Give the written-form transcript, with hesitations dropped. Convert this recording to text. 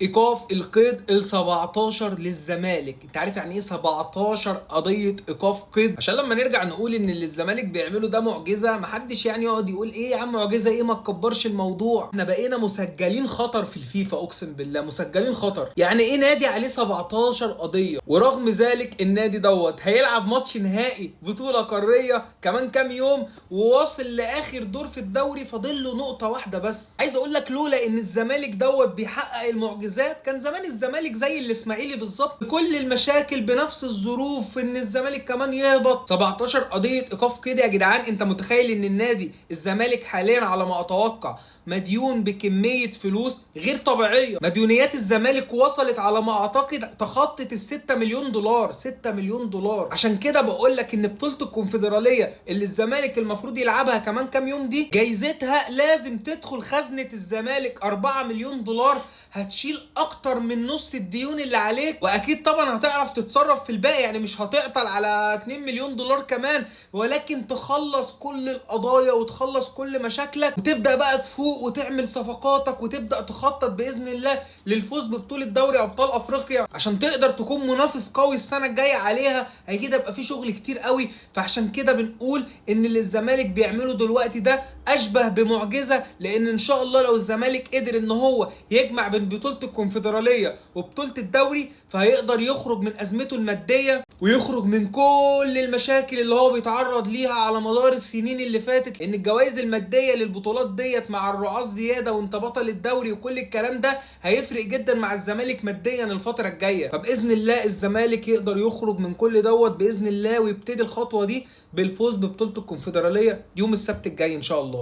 ايقاف القيد ال 17 للزمالك. انت عارف يعني ايه 17 قضيه ايقاف قيد؟ عشان لما نرجع نقول ان اللي الزمالك بيعمله ده معجزه، محدش يعني يقعد يقول ايه يا عم معجزه ايه، ما تكبرش الموضوع. احنا بقينا مسجلين خطر في الفيفا، اقسم بالله مسجلين خطر. يعني ايه نادي عليه 17 قضيه؟ ورغم ذلك النادي دوت هيلعب ماتش نهائي بطوله قاريه كمان كام يوم، وواصل لاخر دور في الدوري، فاضل له نقطه واحده بس. عايز اقول لك لولا ان الزمالك دوت بيحقق المعجزات كان زمان الزمالك زي الاسماعيلي بالظبط، بكل المشاكل بنفس الظروف، ان الزمالك كمان يهبط. 17 قضيه ايقاف كده يا جدعان. انت متخيل ان النادي الزمالك حاليا على ما اتوقع مديون بكميه فلوس غير طبيعيه؟ مديونيات الزمالك وصلت على ما اعتقد تخطت ال 6 مليون دولار، 6 مليون دولار. عشان كده بقول لك ان بطوله الكونفدراليه اللي الزمالك المفروض يلعبها كمان كام يوم دي، جايزتها لازم تدخل خزنه الزمالك 4 مليون دولار، هتشيل اكتر من نص الديون اللي عليك، واكيد طبعا هتعرف تتصرف في الباقي، يعني مش هتعطل على 2 مليون دولار كمان، ولكن تخلص كل القضايا وتخلص كل مشاكلك، وتبدا بقى تفوق وتعمل صفقاتك وتبدا تخطط باذن الله للفوز ببطوله دوري ابطال افريقيا، عشان تقدر تكون منافس قوي السنه الجايه عليها. هيجي يبقى في شغل كتير قوي. فعشان كده بنقول ان اللي الزمالك بيعمله دلوقتي ده اشبه بمعجزه، لان ان شاء الله لو الزمالك قدر ان هو يجمع بين بطوله الكونفدراليه وبطوله الدوري، فهيقدر يخرج من ازمته الماديه ويخرج من كل المشاكل اللي هو بيتعرض ليها على مدار السنين اللي فاتت، لان الجوائز الماديه للبطولات ديت مع الرعاة زياده وانت بطل الدوري وكل الكلام ده هيفرق جدا مع الزمالك ماديا الفتره الجايه. فباذن الله الزمالك يقدر يخرج من كل دوت باذن الله، ويبتدي الخطوه دي بالفوز ببطوله الكونفدراليه يوم السبت الجاي ان شاء الله.